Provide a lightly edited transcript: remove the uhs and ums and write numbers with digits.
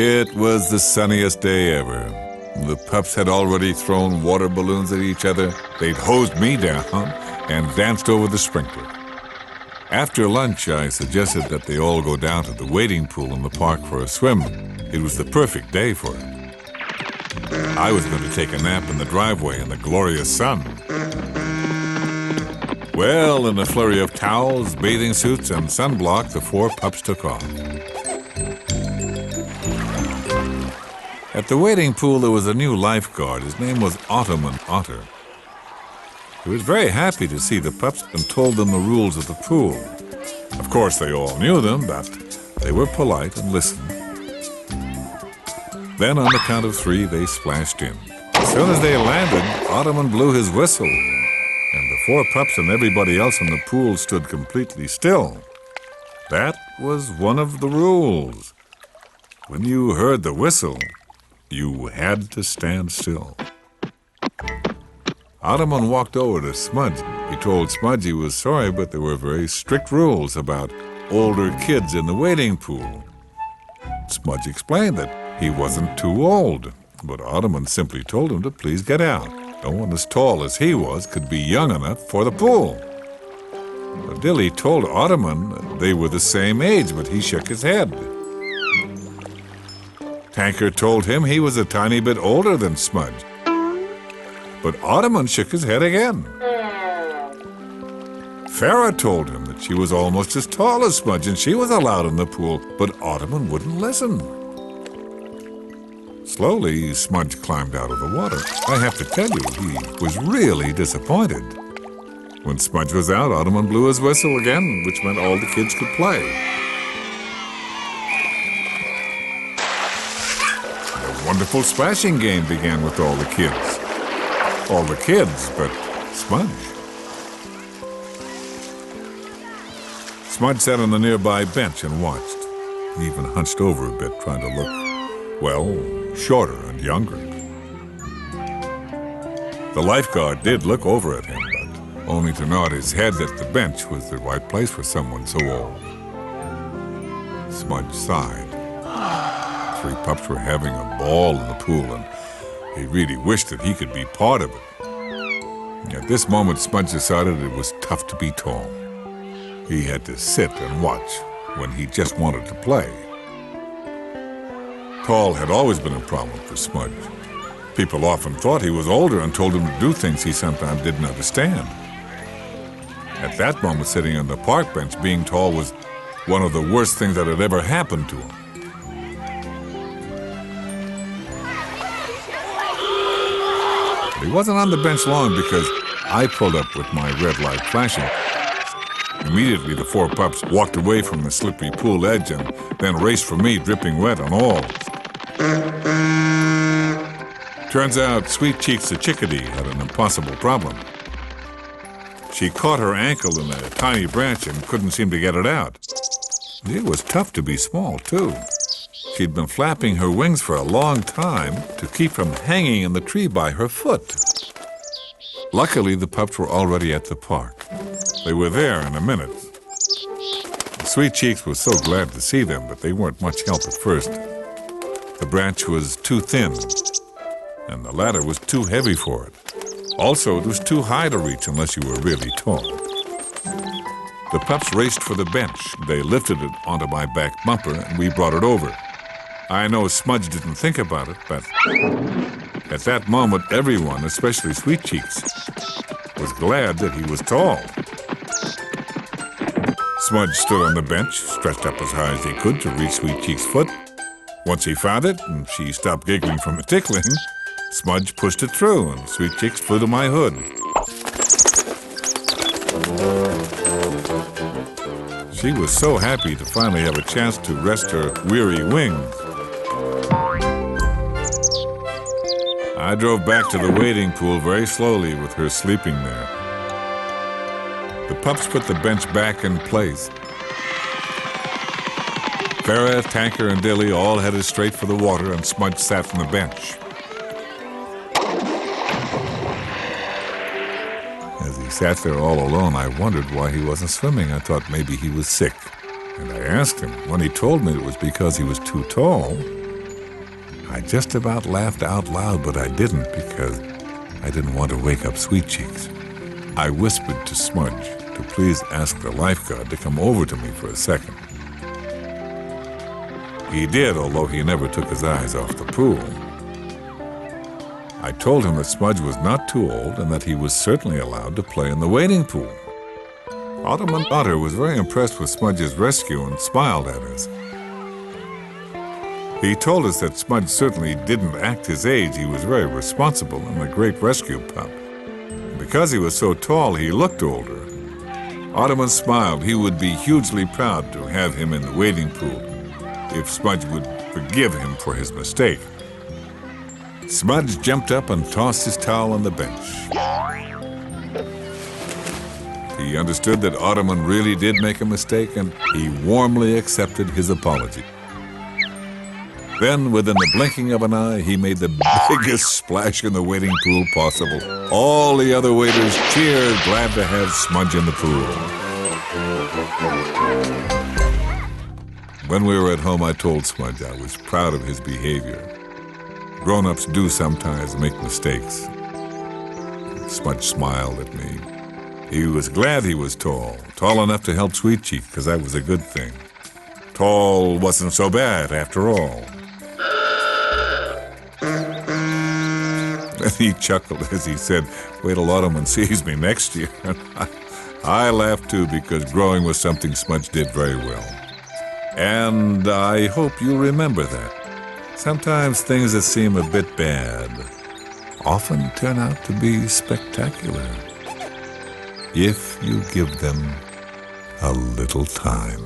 It was the sunniest day ever. The pups had already thrown water balloons at each other. They'd hosed me down and danced over the sprinkler. After lunch, I suggested that they all go down to the wading pool in the park for a swim. It was the perfect day for it. I was going to take a nap in the driveway in the glorious sun. Well, in a flurry of towels, bathing suits, and sunblock, the four pups took off. At the wading pool, there was a new lifeguard. His name was Ottoman Otter. He was very happy to see the pups and told them the rules of the pool. Of course, they all knew them, but they were polite and listened. Then, on the count of 3, they splashed in. As soon as they landed, Ottoman blew his whistle, and the 4 pups and everybody else in the pool stood completely still. That was one of the rules. When you heard the whistle, you had to stand still. Ottoman walked over to Smudge. He told Smudge he was sorry, but there were very strict rules about older kids in the wading pool. Smudge explained that he wasn't too old, but Ottoman simply told him to please get out. No one as tall as he was could be young enough for the pool. Dilly told Ottoman they were the same age, but he shook his head. Tanker told him he was a tiny bit older than Smudge. But Ottoman shook his head again. Farrah told him that she was almost as tall as Smudge and she was allowed in the pool, but Ottoman wouldn't listen. Slowly, Smudge climbed out of the water. I have to tell you, he was really disappointed. When Smudge was out, Ottoman blew his whistle again, which meant all the kids could play. The wonderful splashing game began with all the kids. All the kids, but Smudge. Smudge sat on the nearby bench and watched. He even hunched over a bit, trying to look, well, shorter and younger. The lifeguard did look over at him, but only to nod his head that the bench was the right place for someone so old. Smudge sighed. 3 pups were having a ball in the pool, and he really wished that he could be part of it. At this moment, Smudge decided it was tough to be tall. He had to sit and watch when he just wanted to play. Tall had always been a problem for Smudge. People often thought he was older and told him to do things he sometimes didn't understand. At that moment, sitting on the park bench, being tall was one of the worst things that had ever happened to him. But he wasn't on the bench long because I pulled up with my red light flashing. Immediately, the 4 pups walked away from the slippery pool edge and then raced for me, dripping wet and all. Turns out, Sweet Cheeks the chickadee had an impossible problem. She caught her ankle in a tiny branch and couldn't seem to get it out. It was tough to be small, too. She'd been flapping her wings for a long time to keep from hanging in the tree by her foot. Luckily, the pups were already at the park. They were there in a minute. Sweet Cheeks was so glad to see them, but they weren't much help at first. The branch was too thin, and the ladder was too heavy for it. Also, it was too high to reach unless you were really tall. The pups raced for the bench. They lifted it onto my back bumper, and we brought it over. I know Smudge didn't think about it, but at that moment, everyone, especially Sweet Cheeks, was glad that he was tall. Smudge stood on the bench, stretched up as high as he could to reach Sweet Cheeks' foot. Once he found it, and she stopped giggling from the tickling, Smudge pushed it through, and Sweet Cheeks flew to my hood. She was so happy to finally have a chance to rest her weary wings. I drove back to the wading pool very slowly with her sleeping there. The pups put the bench back in place. Farrah, Tanker, and Dilly all headed straight for the water, and Smudge sat on the bench. As he sat there all alone, I wondered why he wasn't swimming. I thought maybe he was sick. And I asked him. When he told me it was because he was too tall, I just about laughed out loud, but I didn't because I didn't want to wake up Sweet Cheeks. I whispered to Smudge to please ask the lifeguard to come over to me for a second. He did, although he never took his eyes off the pool. I told him that Smudge was not too old and that he was certainly allowed to play in the wading pool. Alderman Otter was very impressed with Smudge's rescue and smiled at us. He told us that Smudge certainly didn't act his age. He was very responsible and a great rescue pup. Because he was so tall, he looked older. Alderman smiled. He would be hugely proud to have him in the wading pool if Smudge would forgive him for his mistake. Smudge jumped up and tossed his towel on the bench. He understood that Alderman really did make a mistake, and he warmly accepted his apology. Then, within the blinking of an eye, he made the biggest splash in the wading pool possible. All the other waders cheered, glad to have Smudge in the pool. When we were at home, I told Smudge I was proud of his behavior. Grown-ups do sometimes make mistakes. Smudge smiled at me. He was glad he was tall enough to help Sweet Cheek, because that was a good thing. Tall wasn't so bad after all. And he chuckled as he said, "Wait till Alderman sees me next year." I laughed too, because growing was something Smudge did very well. And I hope you'll remember that. Sometimes things that seem a bit bad often turn out to be spectacular if you give them a little time.